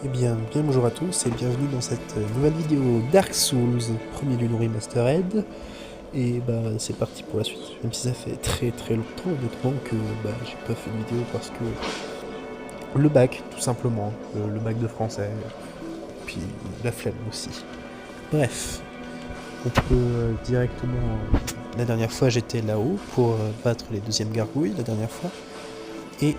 Eh bien, bonjour à tous et bienvenue dans cette nouvelle vidéo Dark Souls, premier du Remastered. Et bah c'est parti pour la suite, même si ça fait très longtemps honnêtement que j'ai pas fait de vidéo parce que le bac tout simplement, le bac de français, puis la flemme aussi. Bref, on peut directement... La dernière fois j'étais là-haut pour battre les deuxièmes gargouilles, la dernière fois. Et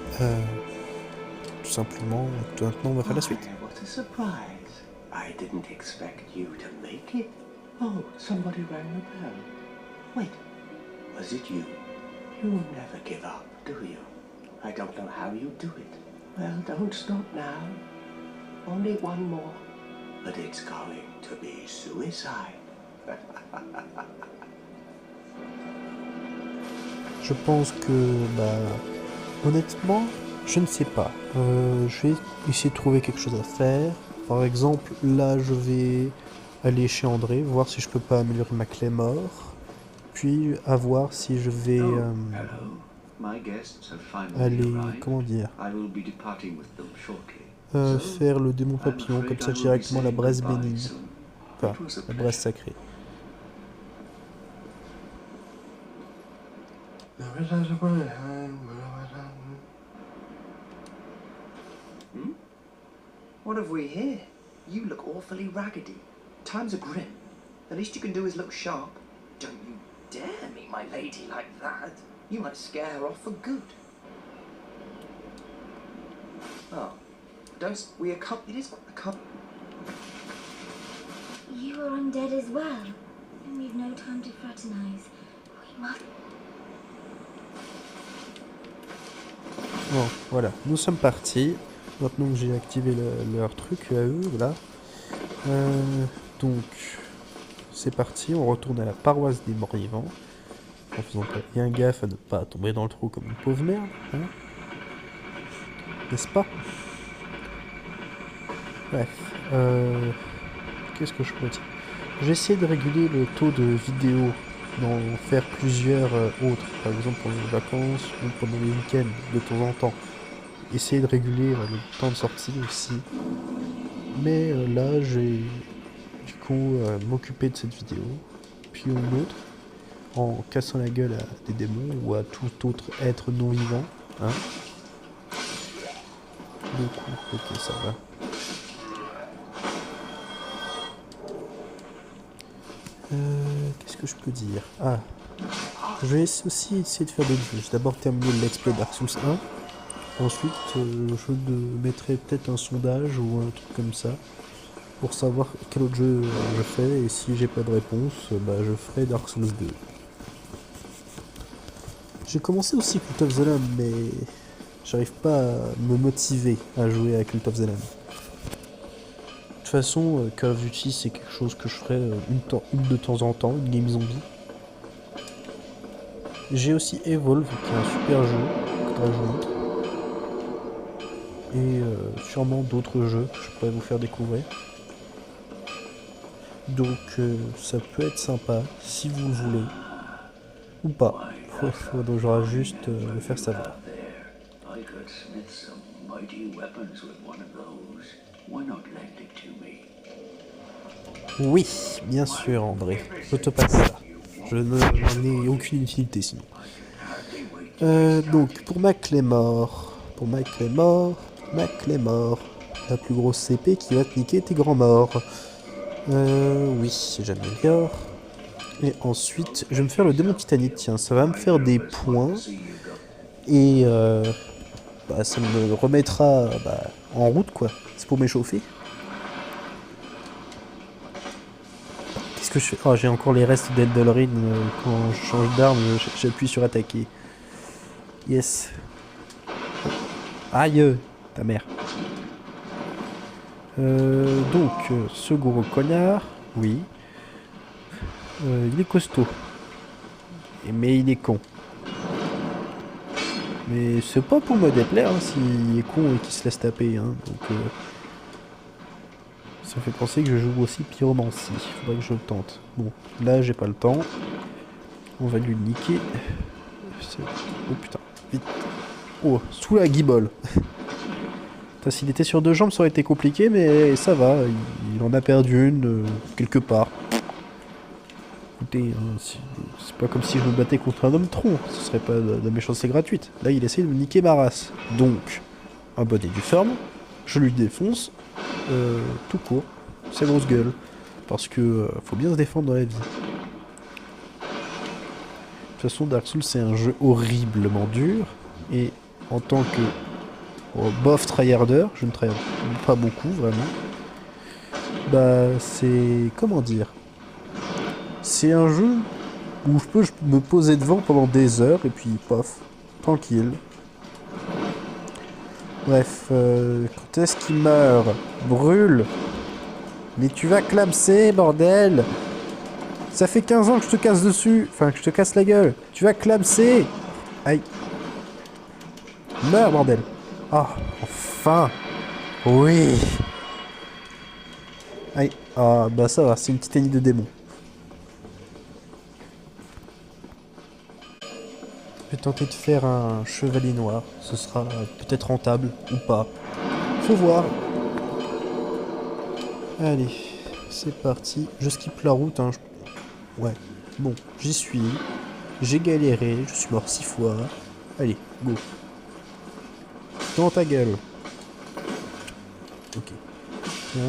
tout simplement, maintenant on va faire la suite. What a surprise. I didn't expect you to make it. Oh, somebody rang the bell. Wait, was it you? You never give up, do you? I don't know how you do it. Well, don't stop now. Only one more. But it's going to be suicide. Je pense que, honnêtement, je ne sais pas. Je vais essayer de trouver quelque chose à faire. Par exemple, là, je vais aller chez André, voir si je peux pas améliorer ma clé mort. Puis, à voir si je vais aller, comment dire, faire le démon papillon, comme ça directement la braise bénigne. Enfin, la braise sacrée. What have we here? You look awfully raggedy. Times are grim. The least you can do is look sharp. Don't you dare meet my lady like that. You might scare her off for good. Oh, don't we it is a couple. You are undead as well, and we've no time to fraternize. We must. Bon, voilà, nous sommes partis. Maintenant que j'ai activé leur truc à eux, voilà. Donc, c'est parti, on retourne à la paroisse des morts-vivants. En faisant bien gaffe à ne pas tomber dans le trou comme une pauvre merde, hein. N'est-ce pas? Bref, qu'est-ce que je peux dire? J'ai essayé de réguler le taux de vidéos, d'en faire plusieurs autres, par exemple pour les vacances ou pendant les week-ends, de temps en temps. Essayer de réguler le temps de sortie aussi. Mais là, j'ai du coup m'occuper de cette vidéo, puis une autre, en cassant la gueule à des démons ou à tout autre être non vivant. Hein. Du coup, ok, ça va. Qu'est-ce que je peux dire? Ah, je vais aussi essayer de faire d'autres jeux. J'ai d'abord terminé le Let's Play Dark Souls 1. Ensuite, je mettrai peut-être un sondage ou un truc comme ça pour savoir quel autre jeu je fais, et si j'ai pas de réponse, je ferai Dark Souls 2. J'ai commencé aussi Cult of the Lamb, mais j'arrive pas à me motiver à jouer à Cult of the Lamb. De toute façon, Call of Duty c'est quelque chose que je ferai une de temps en temps, une game zombie. J'ai aussi Evolve, qui est un super jeu, que je vous montre. Et sûrement d'autres jeux que je pourrais vous faire découvrir. Donc ça peut être sympa si vous le voulez ou pas. Donc j'aurai juste le faire savoir. Oui, bien sûr André, je te passe ça. Je n'en ai aucune utilité sinon. Donc pour ma clé mort, la plus grosse CP qui va te niquer tes grands morts. Oui, j'améliore. Et ensuite, je vais me faire le démon titanite. Tiens, ça va me faire des points. Et ça me remettra en route, quoi. C'est pour m'échauffer. Qu'est-ce que je fais? Oh, j'ai encore les restes d'Elden quand je change d'arme, j'appuie sur attaquer. Yes. Aïe, ta mère. Donc, ce gros connard, oui. Il est costaud. Mais il est con. Mais c'est pas pour me déplaire hein, s'il est con et qu'il se laisse taper. Hein. Donc, ça fait penser que je joue aussi pyromancie. Faudrait que je le tente. Bon, là j'ai pas le temps. On va lui niquer. Oh putain, vite. Oh, sous la guibole. Putain, s'il était sur deux jambes, ça aurait été compliqué, mais ça va. Il en a perdu une, quelque part. Écoutez, c'est pas comme si je me battais contre un homme tronc. Ce serait pas de la méchanceté gratuite. Là, il essaie de me niquer ma race. Donc, un bonnet du ferme, je lui défonce, tout court, sa grosse gueule. Parce que faut bien se défendre dans la vie. De toute façon, Dark Souls, c'est un jeu horriblement dur. Et en tant que bof tryharder, je ne tryhard pas beaucoup, vraiment. Bah, c'est... comment dire? C'est un jeu où je peux me poser devant pendant des heures et puis paf, tranquille. Bref, quand est-ce qu'il meurt? Brûle! Mais tu vas clamser, bordel! Ça fait 15 ans que je te casse dessus, enfin que je te casse la gueule. Tu vas clamser! Aïe. Meurs, bordel! Ah, enfin! Oui! Aïe. Ah, bah ça va, c'est une titanie de démon. Je vais tenter de faire un chevalier noir. Ce sera peut-être rentable ou pas. Faut voir. Allez, c'est parti. Je skip la route. Hein. Ouais, bon, j'y suis. J'ai galéré. Je suis mort 6 fois. Allez, go. Dans ta gueule. Ok. Tiens.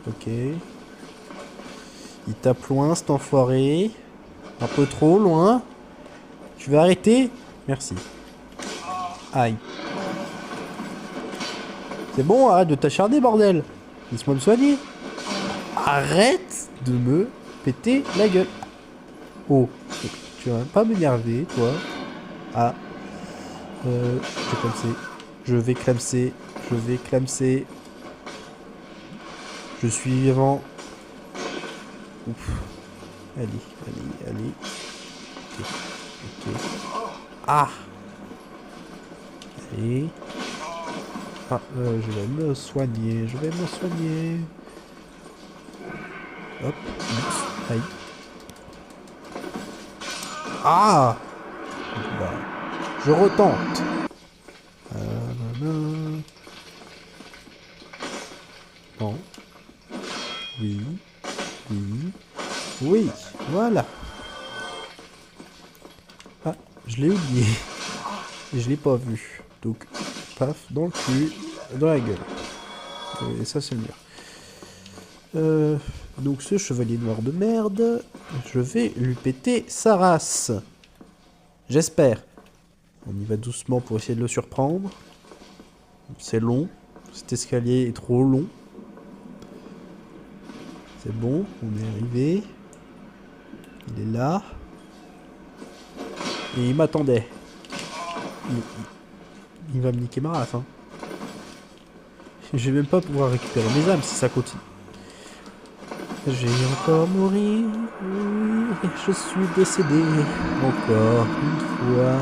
Ok. Il tape loin, cet enfoiré. Un peu trop loin. Tu vas arrêter? Merci. Aïe. C'est bon, arrête de t'acharner, bordel. Laisse-moi me soigner. Arrête de me péter la gueule. Oh, tu vas pas m'énerver, toi. Ah. Je vais clamser. Je vais clamser. Je vais clamser. Je suis vivant. Ouf. Allez, allez, allez. Ok. Ok. Ah. Allez. Ah, je vais me soigner. Je vais me soigner. Hop. Oups. Aïe. Ah. Bah, je retente. Non. Oui. Oui. Oui. Voilà. Ah, je l'ai oublié. Et je l'ai pas vu. Donc, paf, dans le cul, dans la gueule. Et ça, c'est le mien. Donc, ce chevalier noir de merde, je vais lui péter sa race. J'espère. On y va doucement pour essayer de le surprendre. C'est long. Cet escalier est trop long. C'est bon, on est arrivé. Il est là. Et il m'attendait. Il va me niquer ma race, hein. Je vais même pas pouvoir récupérer mes âmes si ça continue. Je vais encore mourir. Oui, je suis décédé. Encore une fois.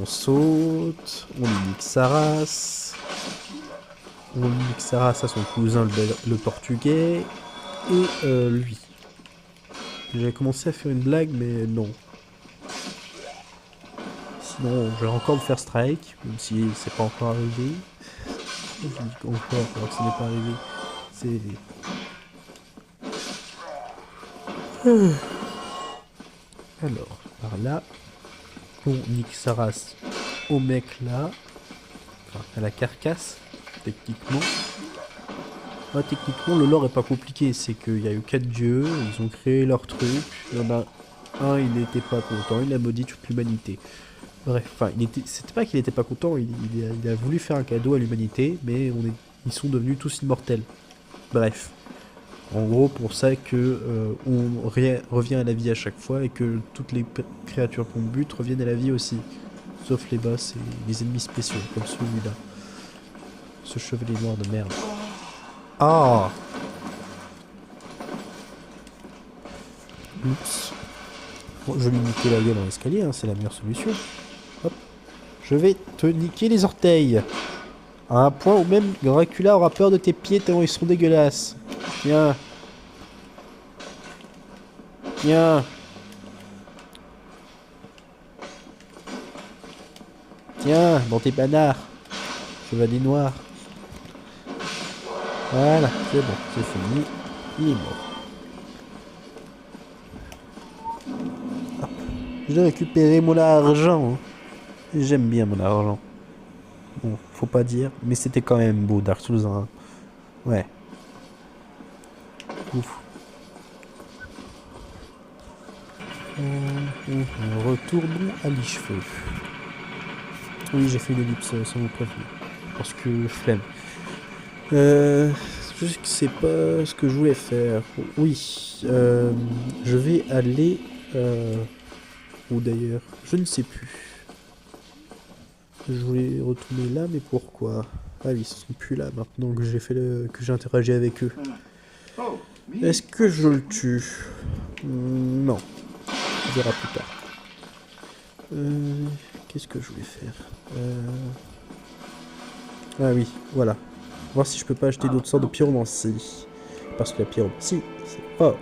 On saute. On nique sa race. On nique sa race à son cousin, le portugais. Et lui. J'avais commencé à faire une blague, mais non. Sinon, je vais encore me faire strike, même si c'est pas encore arrivé. Je dis encore, alors que ce n'est pas arrivé. C'est... Alors, par là, on nique sa race au mec là. Enfin, à la carcasse, techniquement. Ouais, techniquement, le lore est pas compliqué. C'est qu'il y a eu 4 dieux, ils ont créé leur truc. Il y en a un, il n'était pas content, il a maudit toute l'humanité. Bref, enfin, c'était pas qu'il était pas content, il a voulu faire un cadeau à l'humanité, mais ils sont devenus tous immortels. Bref. En gros, pour ça que on revient à la vie à chaque fois et que toutes les créatures qu'on bute reviennent à la vie aussi. Sauf les boss et les ennemis spéciaux, comme celui-là. Ce chevalier noir de merde. Ah! Oups. Bon, je vais lui niquer la gueule dans l'escalier, hein, c'est la meilleure solution. Hop. Je vais te niquer les orteils. À un point où même Dracula aura peur de tes pieds tellement ils sont dégueulasses. Viens. Viens. Tiens, bon t'es banard. Chevalier noir. Voilà, c'est bon, c'est fini. Il est mort. Hop. J'ai récupéré mon argent. Hein. J'aime bien mon argent. Bon, faut pas dire, mais c'était quand même beau Dark Souls 1. Ouais. Ouf. Retournons à l'Ichefeu. Oui, j'ai fait une ellipse sans vous prévenir. Parce que flemme. Je sais pas ce que je voulais faire. Oui, je vais aller... Où d'ailleurs? Je ne sais plus. Je voulais retourner là, mais pourquoi? Ah oui, ils sont plus là maintenant que j'ai fait que j'ai interagi avec eux. Est-ce que je le tue? Non. On verra plus tard. Qu'est-ce que je voulais faire? Ah oui, voilà. Voir si je peux pas acheter d'autres sortes de pyromancie. Parce que la pyromancie, c'est fort.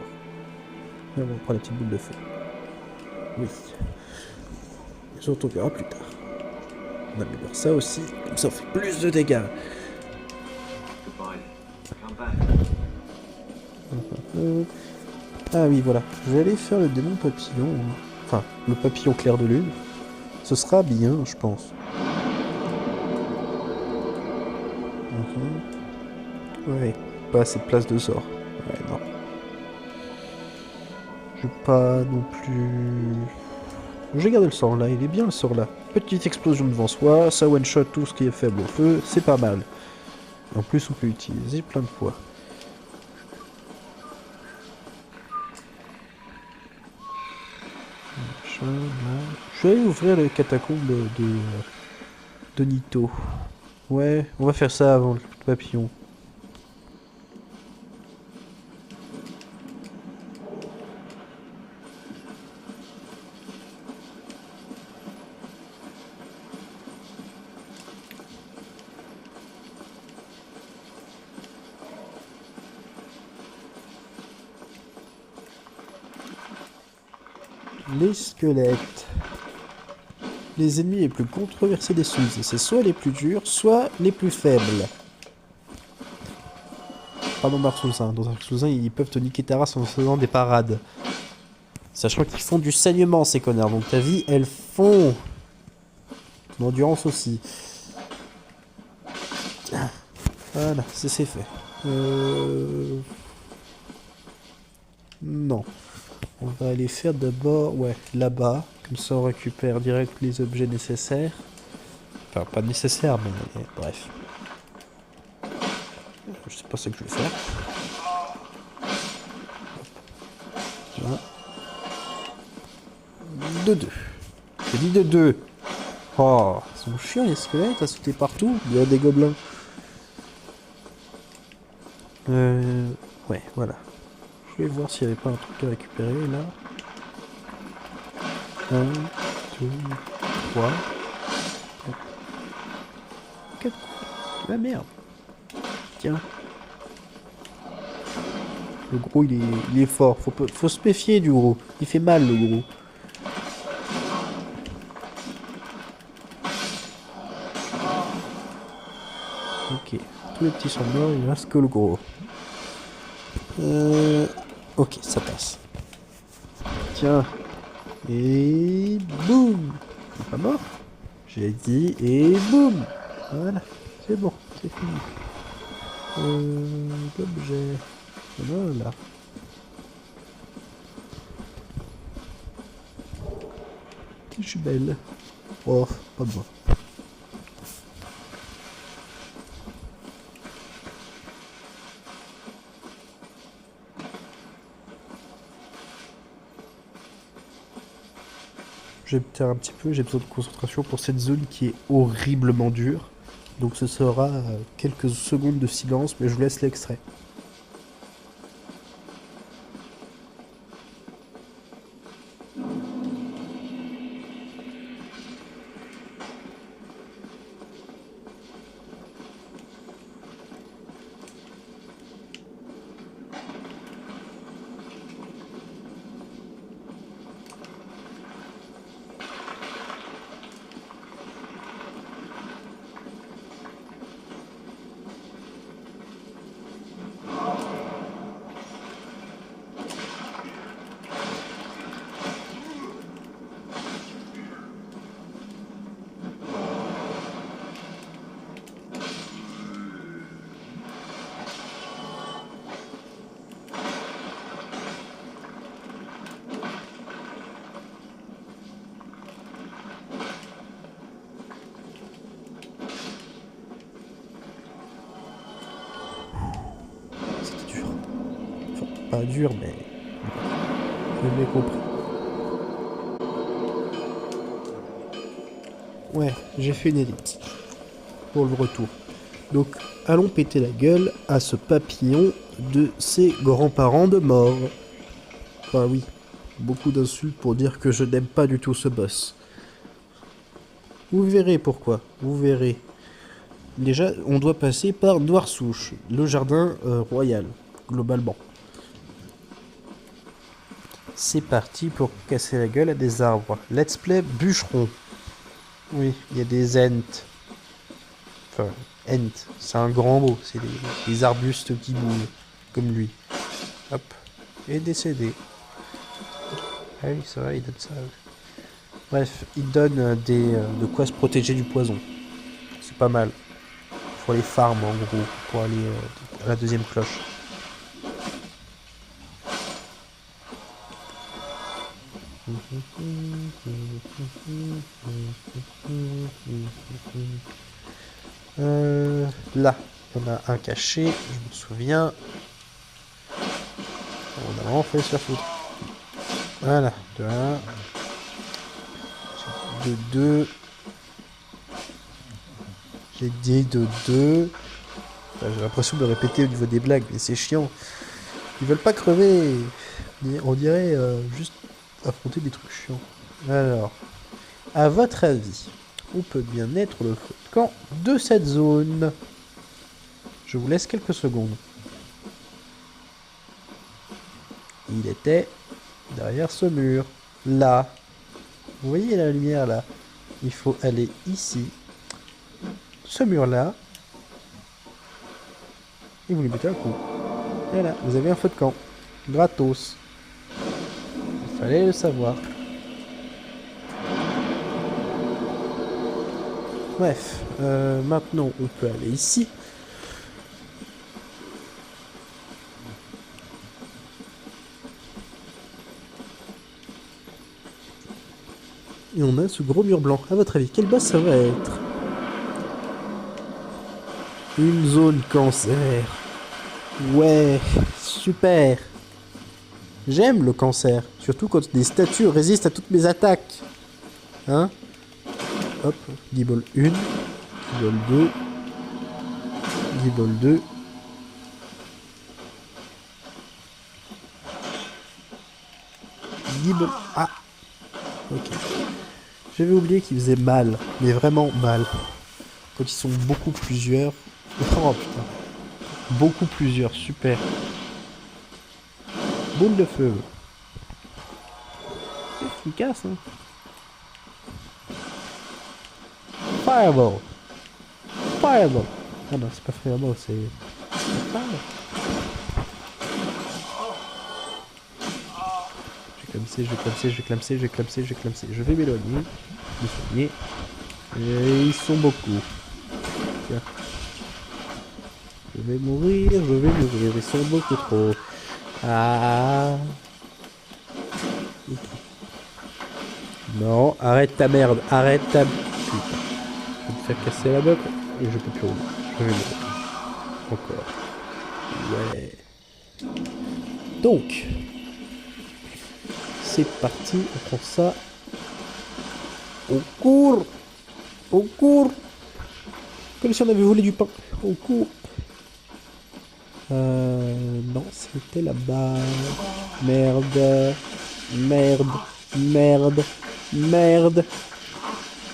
On va prendre la petite boule de feu. Oui. Surtout, on verra plus tard. On améliore ça aussi, comme ça on fait plus de dégâts. Ah oui, voilà. Je vais aller faire le démon papillon. Enfin, le papillon clair de lune. Ce sera bien, je pense. Ouais, pas assez de place de sort. Ouais, non. Je vais pas non plus... Je vais garder le sort là, il est bien le sort là. Petite explosion devant soi, ça one-shot tout ce qui est faible au feu, c'est pas mal. Et en plus on peut l'utiliser plein de fois. Je vais aller ouvrir les catacombes de Nito. Ouais, on va faire ça avant le papillon. Les squelettes. Les ennemis les plus controversés des Souls, c'est soit les plus durs, soit les plus faibles. Pas dans Dark Souls 1. Dans Dark Souls 1, ils peuvent te niquer ta race en faisant des parades. Sachant qu'ils font du saignement, ces connards. Donc ta vie, elle fond. Ton endurance aussi. Voilà, c'est fait. Non. On va aller faire d'abord, ouais, là-bas. Comme ça, on récupère direct les objets nécessaires. Enfin, pas nécessaires, mais bref. Je sais pas ce que je vais faire. Voilà. De deux. J'ai dit de deux. Oh, ils sont chiants les squelettes à sauter partout. Il y a des gobelins. Ouais, voilà. Je vais voir s'il n'y avait pas un truc à récupérer là. 1, 2, 3, 4. La merde. Tiens. Le gros il est fort. Faut se méfier du gros. Il fait mal le gros. Ok. Tous les petits sont morts, il ne reste que le gros. Ok, ça passe. Tiens. Et boum. Il est pas mort. J'ai dit et boum. Voilà. C'est bon, c'est fini. L'objet. Voilà. Je suis belle. Oh, pas de moi. Je vais me taire un petit peu, j'ai besoin de concentration pour cette zone qui est horriblement dure. Donc ce sera quelques secondes de silence, mais je vous laisse l'extrait. pas dur, mais vous l'avez compris. Ouais, j'ai fait une ellipse pour le retour. Donc, allons péter la gueule à ce papillon de ses grands-parents de mort. Enfin oui, beaucoup d'insultes pour dire que je n'aime pas du tout ce boss. Vous verrez pourquoi, vous verrez. Déjà, on doit passer par Noirsouche, le jardin royal, globalement. C'est parti pour casser la gueule à des arbres. Let's play bûcheron. Oui, il y a des ents. Enfin, ent, c'est un grand mot, c'est des arbustes qui bougent, comme lui. Hop, et décédé. Ah oui, ça va, il donne ça. Bref, il donne de quoi se protéger du poison. C'est pas mal. Faut aller farm en gros, pour aller à la deuxième cloche. Là, on a un caché, je me souviens. On a vraiment fait se faire foutre. Voilà, de 1. De 2. J'ai dit de 2. Enfin, j'ai l'impression de répéter au niveau des blagues, mais c'est chiant. Ils veulent pas crever. On dirait juste affronter des trucs chiants. Alors, à votre avis, où peut bien être le feu de camp de cette zone? Je vous laisse quelques secondes. Il était derrière ce mur. Là. Vous voyez la lumière là? Il faut aller ici. Ce mur-là. Et vous lui mettez un coup. Et là, vous avez un feu de camp. Gratos. Il fallait le savoir. Bref, maintenant on peut aller ici. Et on a ce gros mur blanc. À votre avis, quel boss ça va être? Une zone cancer. Ouais, super. J'aime le cancer. Surtout quand des statues résistent à toutes mes attaques. Hein? Hop, Guiball 1, Guiball 2, Guiball 2. Guiball... Ah! Ok. J'avais oublié qu'ils faisaient mal, mais vraiment mal. Quand ils sont beaucoup plusieurs. Oh putain. Beaucoup plusieurs, super. Boule de feu. C'est efficace, hein. Fireball. Fireball. Ah non, c'est pas Fireball, c'est... Fireball. Je vais clamser. Je vais m'éloigner. Me soigner. Et ils sont beaucoup. Tiens. Je vais mourir. Ils sont beaucoup trop. Ah. Non, arrête ta merde. Arrête ta... Putain. Je vais te faire casser la boucle. Et je peux plus rouler. Je vais mourir. Encore. Ouais. Donc... C'est parti, on prend ça. Au cours. Comme si on avait volé du pain. Au cours. Non, c'était là-bas. Merde.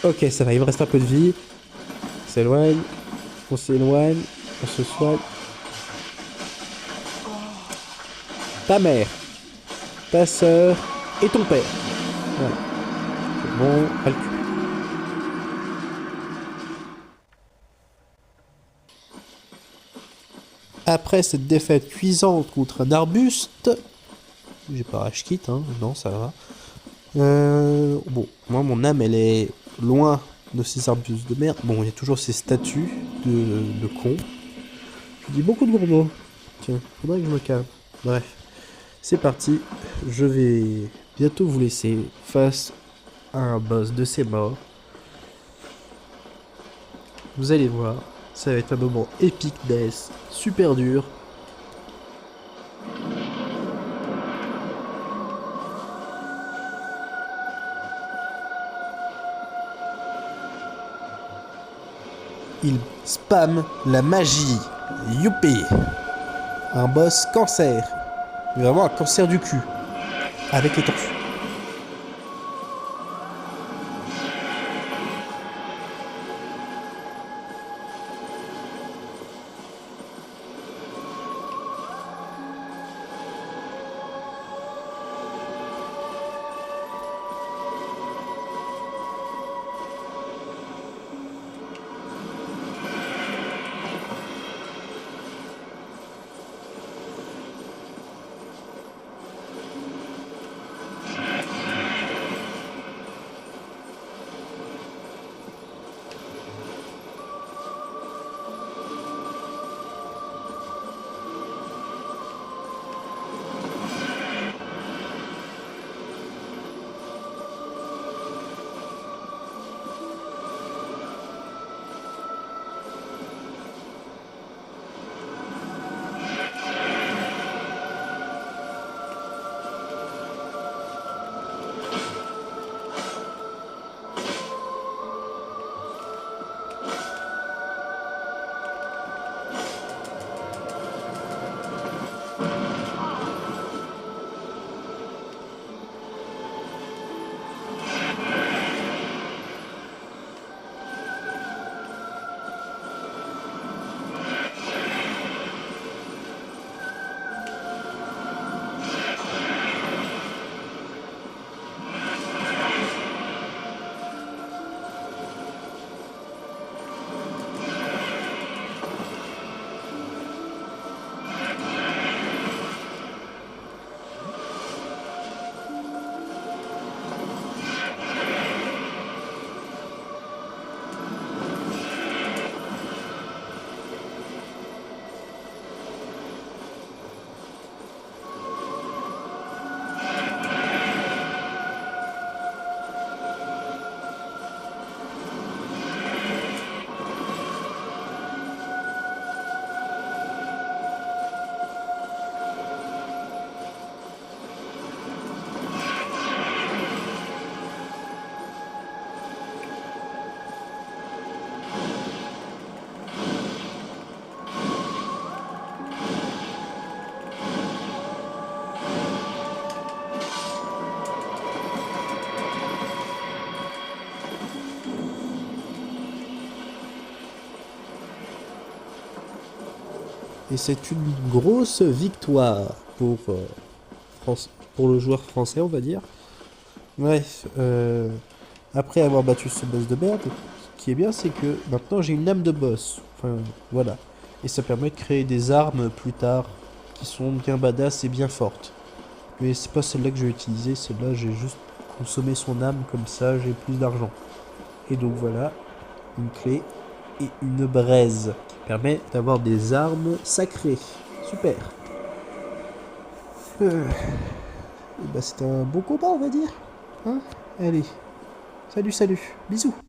Ok, ça va, il me reste un peu de vie. On s'éloigne. On se soigne. Ta mère. Ta sœur. Et ton père. Voilà. C'est bon, pas le cul. Après cette défaite cuisante contre un arbuste, j'ai pas rage kit, hein, non, ça va. Bon, moi mon âme elle est loin de ces arbustes de merde. Bon, il y a toujours ces statues de cons. Je dis beaucoup de gros mots. Tiens, faudrait que je me calme. Bref, c'est parti. Je vais bientôt vous laisser face à un boss de ces morts. Vous allez voir, ça va être un moment épique death, super dur. il spamme la magie. Youpi! Un boss cancer. Mais vraiment un cancer du cul. Avec les tortues. Et c'est une grosse victoire pour, pour le joueur français, on va dire. Bref, après avoir battu ce boss de merde, ce qui est bien, c'est que maintenant j'ai une lame de boss. Enfin, voilà. Et ça permet de créer des armes plus tard qui sont bien badass et bien fortes. Mais c'est pas celle-là que je vais utiliser, celle-là j'ai juste consommé son âme, comme ça j'ai plus d'argent. Et donc voilà, une clé et une braise qui permet d'avoir des armes sacrées. Super. Et bah c'était un bon combat on va dire. Hein? Allez. Salut, salut. Bisous.